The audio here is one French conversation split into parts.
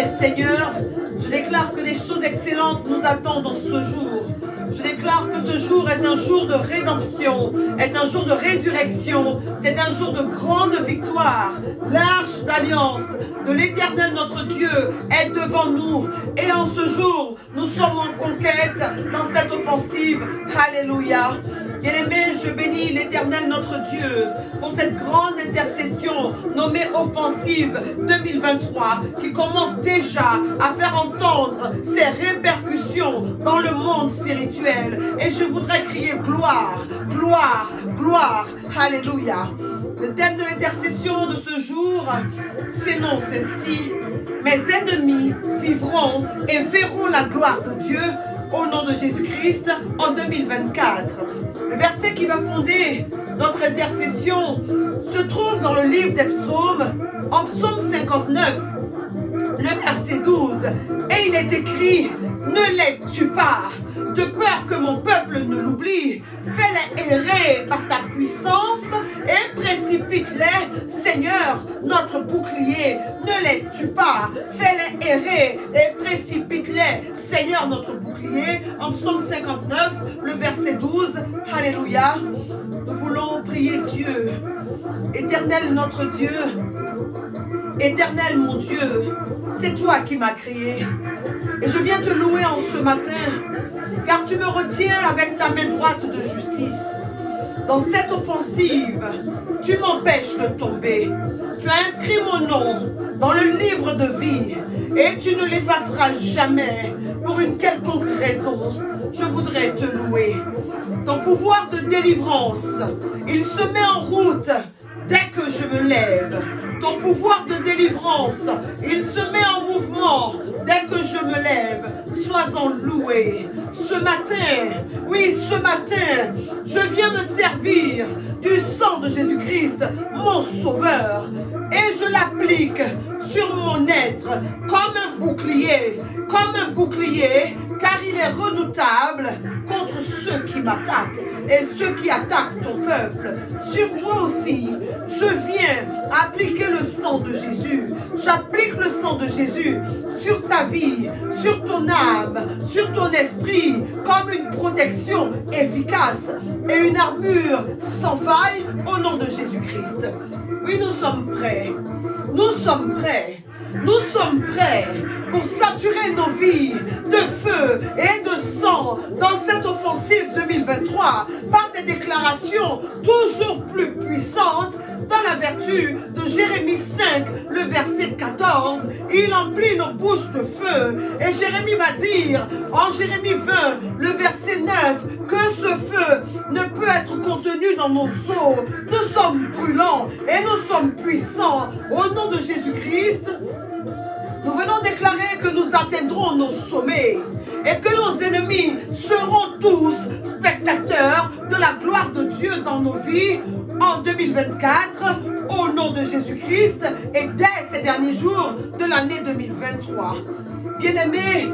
est Seigneur. Je déclare que des choses excellentes nous attendent dans ce jour. Je déclare que ce jour est un jour de rédemption, est un jour de résurrection, c'est un jour de grande victoire. L'arche d'alliance de l'Éternel notre Dieu est devant nous. Et en ce jour, nous sommes en conquête dans cette offensive. Alléluia. Bien-aimé, je bénis l'Éternel notre Dieu pour cette grande intercession nommée Offensive 2023 qui commence déjà à faire entendre ses répercussions dans le monde spirituel. Et je voudrais crier gloire, gloire, gloire. Alléluia. Le thème de l'intercession de ce jour s'énonce ainsi: mes ennemis vivront et verront la gloire de Dieu au nom de Jésus-Christ en 2024. Le verset qui va fonder notre intercession se trouve dans le livre des psaumes, en psaume 59, le verset 12. Et il est écrit: ne les tue pas, de peur que mon peuple ne l'oublie. Fais-les errer par ta puissance et précipite-les, Seigneur, notre bouclier. Ne les tue pas, fais-les errer et précipite-les, Seigneur, notre bouclier. En psaume 59, le verset 12. Alléluia. Nous voulons prier Dieu. Éternel notre Dieu, Éternel mon Dieu, c'est toi qui m'as créé. Et je viens te louer en ce matin, car tu me retiens avec ta main droite de justice. Dans cette offensive, tu m'empêches de tomber. Tu as inscrit mon nom dans le livre de vie et tu ne l'effaceras jamais pour une quelconque raison. Je voudrais te louer. Ton pouvoir de délivrance, il se met en route dès que je me lève. Ton pouvoir de délivrance, il se met en mouvement dès que je me lève. Sois-en loué. Ce matin, oui, ce matin, je viens me servir du sang de Jésus-Christ, mon Sauveur, et je l'applique sur mon être comme un bouclier, car il est redoutable contre ceux qui m'attaquent et ceux qui attaquent ton peuple. Sur toi aussi, je viens appliquer le sang de Jésus. J'applique le sang de Jésus sur ta vie, sur ton âme, sur ton esprit, comme une protection efficace et une armure sans faille au nom de Jésus-Christ. Oui, nous sommes prêts. Nous sommes prêts. Nous sommes prêts pour saturer nos vies de feu et de sang dans cette offensive 2023 par des déclarations toujours plus puissantes dans la vertu de Jérémie 5, le verset 14. Il emplit nos bouches de feu. Et Jérémie va dire en Jérémie 20, le verset 9, que ce feu ne peut être contenu dans nos os. Nous sommes brûlants et nous sommes puissants. Au nom de Jésus-Christ, nous venons déclarer que nous atteindrons nos sommets et que nos ennemis seront tous spectateurs de la gloire de Dieu dans nos vies en 2024 au nom de Jésus-Christ et dès ces derniers jours de l'année 2023. Bien-aimés,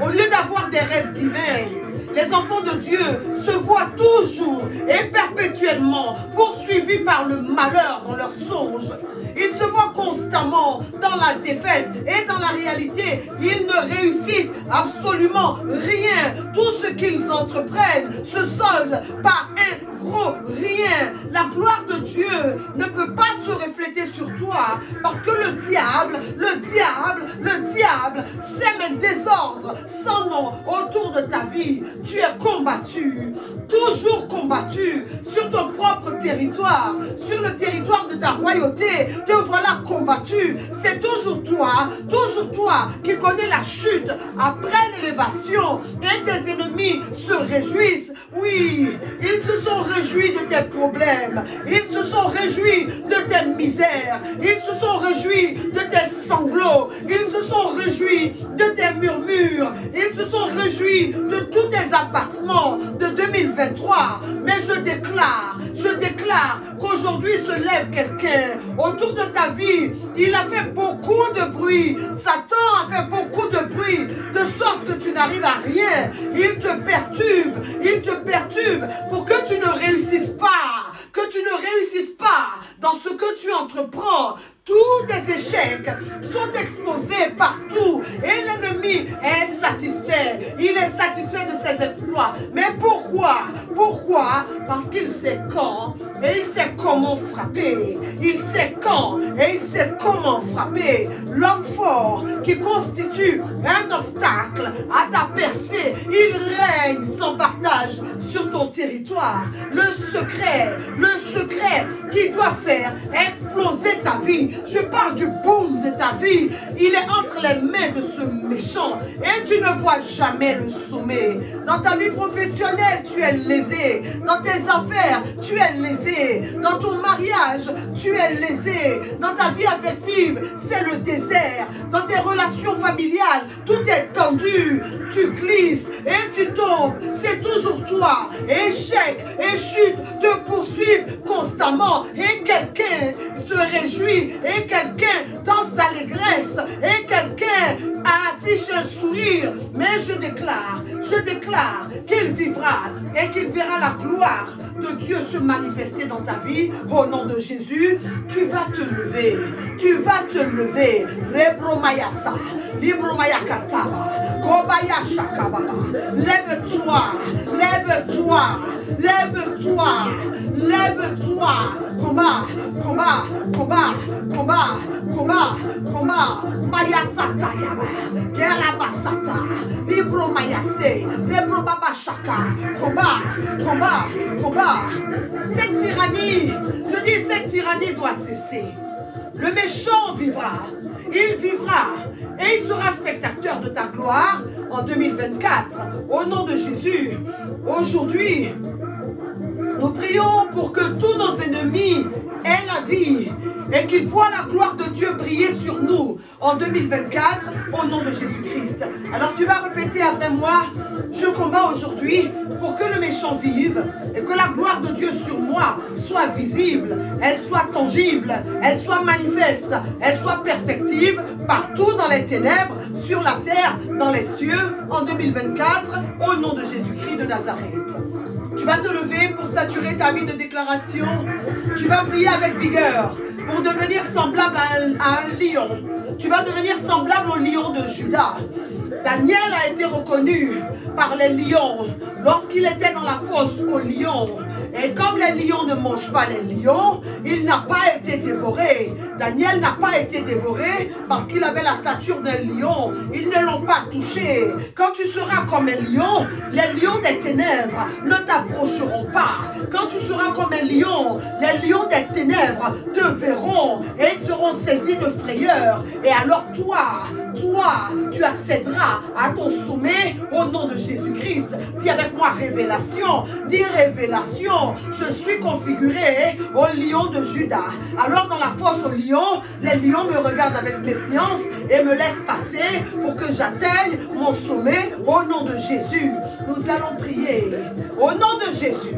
au lieu d'avoir des rêves divins, les enfants de Dieu se voient toujours et perpétuellement poursuivis par le malheur dans leurs songes. Ils se voient constamment dans la défaite et dans la réalité, ils ne réussissent absolument rien. Tout ce qu'ils entreprennent se solde par un gros rien. La gloire de Dieu ne peut pas se refléter sur toi parce que le diable sème un désordre sans nom autour de ta vie. Tu es combattu, toujours combattu sur ton propre territoire, sur le territoire de ta royauté. Te voilà combattu. C'est toujours toi qui connais la chute après l'élévation et tes ennemis se réjouissent. Oui, ils se sont réjouis de tes problèmes, ils se sont réjouis de tes misères, ils se sont réjouis de tes sanglots, ils se sont réjouis de tes murmures, ils se sont réjouis de tous tes abattements de 2023. Mais je déclare qu'aujourd'hui se lève quelqu'un autour de ta vie. Il a fait beaucoup de bruit, Satan a fait beaucoup de bruit, de sorte que tu n'arrives à rien. Il te perturbe pour que tu ne réussisses pas, dans ce que tu entreprends. tous tes échecs sont exposés partout et l'ennemi est satisfait. Il est satisfait de ses exploits. Mais pourquoi? Pourquoi? Parce qu'il sait quand et il sait comment frapper. Il sait quand et il sait comment frapper. L'homme fort qui constitue un obstacle à ta percée, il règne sans partage sur ton territoire. Le secret qui doit faire exploser ta vie. Je parle du boom de ta vie. Il est entre les mains de ce méchant et tu ne vois jamais le sommet. Dans ta vie professionnelle, tu es lésé. Dans tes affaires, tu es lésé. Dans ton mariage, tu es lésé. Dans ta vie affective, c'est le désert. Dans tes relations familiales, tout est tendu. Tu glisses et tu tombes. C'est toujours toi. Échec et chute te poursuivent constamment. Et quelqu'un se réjouit. Et quelqu'un danse d'allégresse. Et quelqu'un affiche un sourire. Mais je déclare qu'il vivra et qu'il verra la gloire de Dieu se manifester dans ta vie. Au nom de Jésus, tu vas te lever. Tu vas te lever. Lebromayasa, Libromayakataba, Kobayashakababa. Lève-toi, lève-toi, lève-toi, lève-toi. Combat, combat, combat, combat, combat, combat. Mayasata yaba, Gerabasata, Libromayase, Lebrobabashaka. Combat, combat, combat. Cette tyrannie, je dis cette tyrannie doit cesser. Le méchant vivra, il vivra et il sera spectateur de ta gloire en 2024. Au nom de Jésus, aujourd'hui, nous prions pour que tous nos ennemis aient la vie et qu'ils voient la gloire de Dieu briller sur nous en 2024 au nom de Jésus-Christ. Alors tu vas répéter après moi, je combats aujourd'hui pour que le méchant vive et que la gloire de Dieu sur moi soit visible, elle soit tangible, elle soit manifeste, elle soit perspective partout dans les ténèbres, sur la terre, dans les cieux en 2024 au nom de Jésus-Christ de Nazareth. Tu vas te lever pour saturer ta vie de déclaration. Tu vas prier avec vigueur pour devenir semblable à un lion. Tu vas devenir semblable au lion de Juda. Daniel a été reconnu par les lions lorsqu'il était dans la fosse aux lions. Et comme les lions ne mangent pas les lions, il n'a pas été dévoré. Daniel n'a pas été dévoré parce qu'il avait la stature d'un lion. Ils ne l'ont pas touché. Quand tu seras comme un lion, les lions des ténèbres ne t'approcheront pas. Quand tu seras comme un lion, les lions des ténèbres te verront et ils seront saisis de frayeur. Et alors toi, tu accéderas à ton sommet au nom de Jésus-Christ. Dis avec moi révélation. Dis révélation. Je suis configuré au lion de Juda. Alors dans la fosse aux lions, les lions me regardent avec méfiance et me laissent passer pour que j'atteigne mon sommet au nom de Jésus. Nous allons prier au nom de Jésus.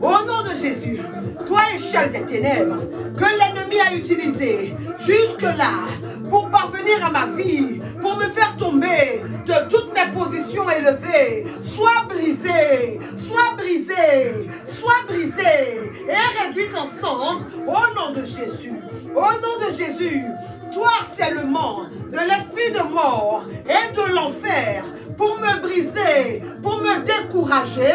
Au nom de Jésus, toi échelle des ténèbres que l'ennemi a utilisé jusque-là pour parvenir à ma vie, pour me faire tomber de toutes mes positions élevées, sois brisé, sois brisé, sois brisé et réduite en cendres au nom de Jésus. Au nom de Jésus, toi harcèlement de l'esprit de mort et de l'enfer pour me briser, pour me décourager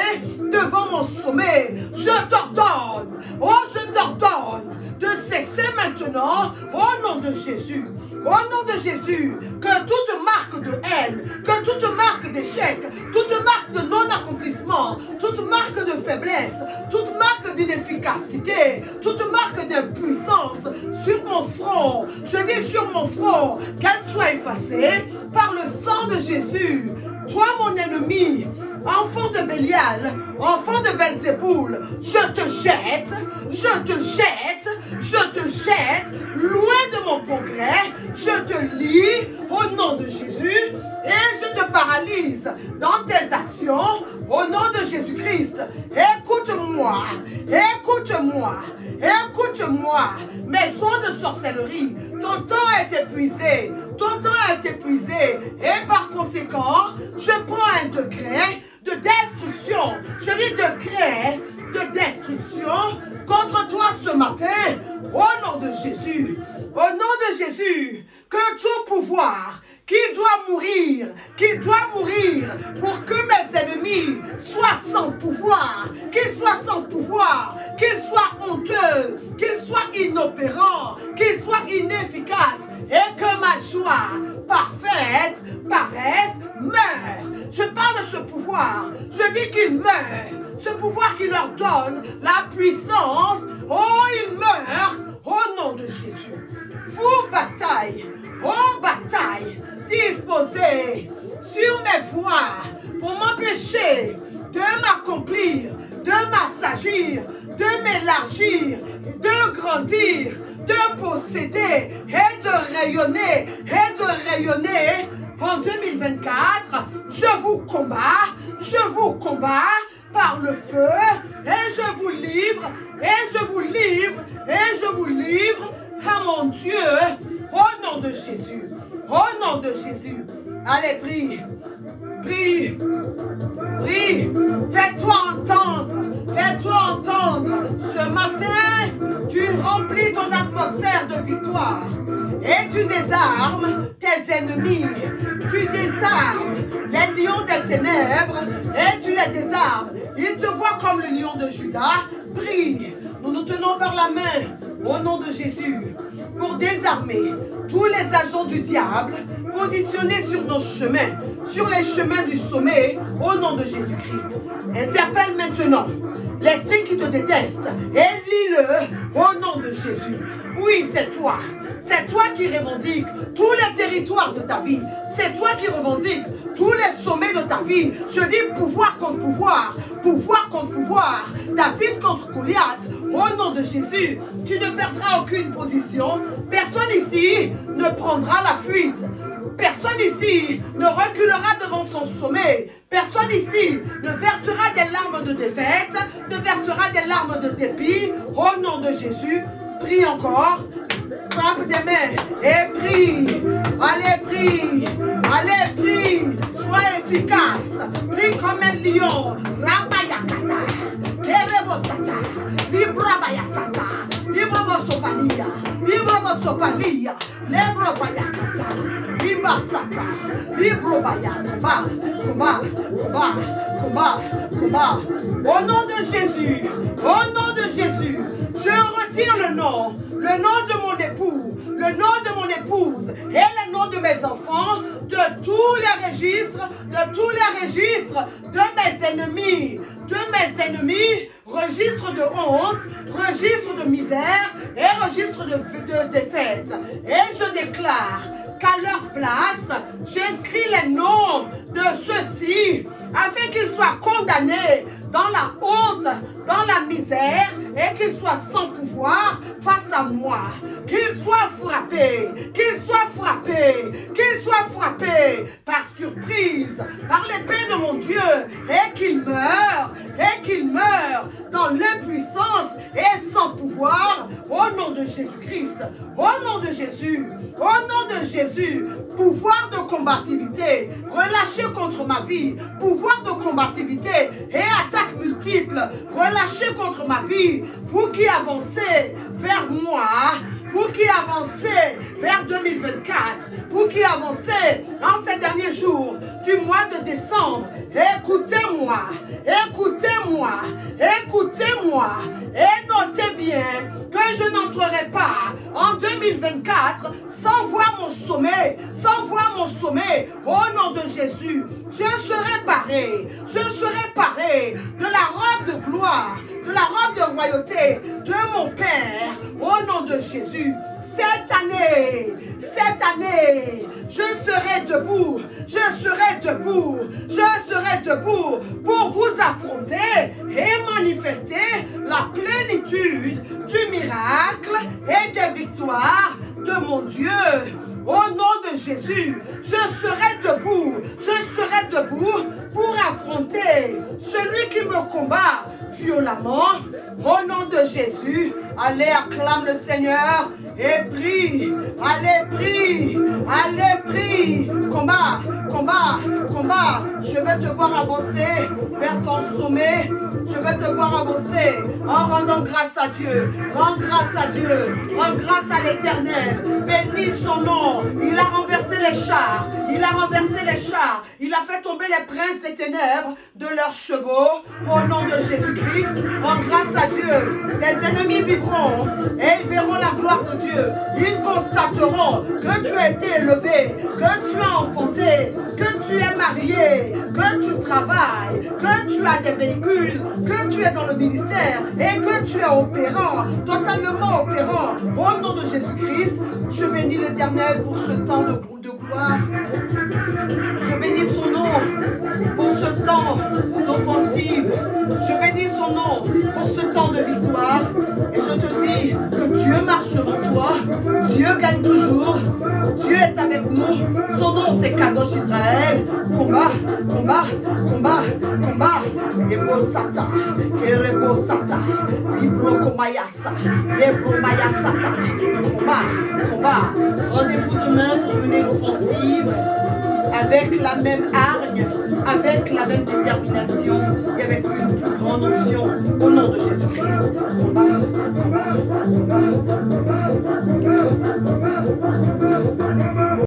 devant mon sommet, je t'ordonne, oh je t'ordonne de cesser maintenant au nom de Jésus. Au nom de Jésus, que toute marque de haine, que toute marque d'échec, toute marque de non-accomplissement, toute marque de faiblesse, toute marque d'inefficacité, toute marque d'impuissance sur mon front, je dis sur mon front, qu'elle soit effacée par le sang de Jésus. Toi mon ennemi, enfant de Bélial, enfant de Belzéboul, je te jette, je te jette, je te jette, loin de mon progrès, je te lie au nom de Jésus et je te paralyse dans tes actions au nom de Jésus-Christ. Écoute-moi, écoute-moi, écoute-moi, maison de sorcellerie, ton temps est épuisé, ton temps est épuisé et par conséquent, je prends un décret de destruction. Je dis décret de destruction contre toi ce matin, au nom de Jésus. Au nom de Jésus, que tout pouvoir qui doit mourir pour que mes ennemis soient sans pouvoir, qu'ils soient honteux, qu'ils soient inopérants, qu'ils soient inefficaces, et que ma joie parfaite paraisse meure. Je parle de ce pouvoir, je dis qu'il meurt, ce pouvoir qui leur donne la puissance, oh il meurt au nom de Jésus. Vous bataille, disposez sur mes voies pour m'empêcher de m'accomplir, de m'assagir, de m'élargir, de grandir, de posséder et de rayonner en 2024. Je vous combats par le feu et je vous livre à mon Dieu au nom de Jésus. Au nom de Jésus. Allez, prie. Fais-toi entendre. Ce matin, tu remplis ton atmosphère de victoire. Et tu désarmes tes ennemis. Tu désarmes les lions des ténèbres. Et tu les désarmes. Ils te voient comme le lion de Juda. Prie. Nous nous tenons par la main au nom de Jésus pour désarmer tous les agents du diable positionnés sur nos chemins, sur les chemins du sommet, au nom de Jésus-Christ. Interpelle maintenant l'esprit qui te déteste et lis-le au nom de Jésus. Oui, c'est toi qui revendiques tous les territoires de ta vie. C'est toi qui revendiques tous les sommets de ta vie. Je dis pouvoir contre pouvoir, David contre Goliath. Au nom de Jésus, tu ne perdras aucune position. Personne ici ne prendra la fuite. Personne ici ne reculera devant son sommet. Personne ici ne versera des larmes de défaite, ne versera des larmes de dépit. Au nom de Jésus, prie encore. Frappe des mains et prie. Allez, prie. Sois efficace. Prie comme un lion. Ramayakata. Kerebosata. Librabayasata. Librobosopalia. Lebrobayakata. Libasata. Librobaya. Combat. Au nom de Jésus. Je retire le nom de mon époux, le nom de mon épouse et le nom de mes enfants de tous les registres de mes ennemis, registre de honte, registre de misère et registre de défaite. Et je déclare qu'à leur place, j'inscris les noms de ceux-ci afin qu'ils soient condamnés dans la honte, dans la misère et qu'ils soient sans pouvoir face à moi. Qu'ils soient frappés par surprise, par l'épée de mon Dieu et qu'ils meurent dans l'impuissance et sans pouvoir au nom de Jésus-Christ, au nom de Jésus, pouvoir de combativité, relâché contre ma vie, pouvoir de combativité et attaques multiples, relâché contre ma vie, vous qui avancez vers moi, vous qui avancez vers 2024, vous qui avancez en ces derniers jours du mois de décembre, écoutez-moi et notez bien que je n'entrerai pas en 2024 sans voir mon sommet, au nom de Jésus. Je serai paré de la robe de gloire, de la robe de royauté de mon Père, au nom de Jésus. Cette année, je serai debout pour vous affronter et manifester la plénitude du miracle et des victoires de mon Dieu. Au nom de Jésus, je serai debout pour affronter celui qui me combat violemment. Au nom de Jésus, allez, acclame le Seigneur et prie. Allez, prie. Combat. Je vais te voir avancer vers ton sommet. Je veux te voir avancer en rendant grâce à Dieu. Rends grâce à Dieu. Rends grâce à l'Éternel. Bénis son nom. Il a renversé les chars. Il a renversé les chars. Il a fait tomber les princes des ténèbres de leurs chevaux. Au nom de Jésus-Christ, rends grâce à Dieu. Tes ennemis vivront et ils verront la gloire de Dieu. Ils constateront que tu as été élevé, que tu as enfanté, que tu es marié, que tu travailles, que tu as des véhicules, que tu es dans le ministère et que tu es opérant, totalement opérant. Au nom de Jésus-Christ, je bénis l'Éternel pour ce temps de gloire. Je bénis son nom pour ce temps d'offensive. Je bénis son nom pour ce temps de victoire. Et je te dis que Dieu marche devant toi. Dieu gagne toujours. Dieu est avec nous. Son nom c'est Kadosh Israël. Combat, combat, combat, combat. Lebo Sata, Kerebo Sata, Libro Komayasa, Lebro Mayasata. Combat, combat. Rendez-vous demain pour mener l'offensive avec la même hargne, avec la même détermination et avec une plus grande onction au nom de Jésus-Christ. Combat, combat, combat, combat, combat, combat, combat.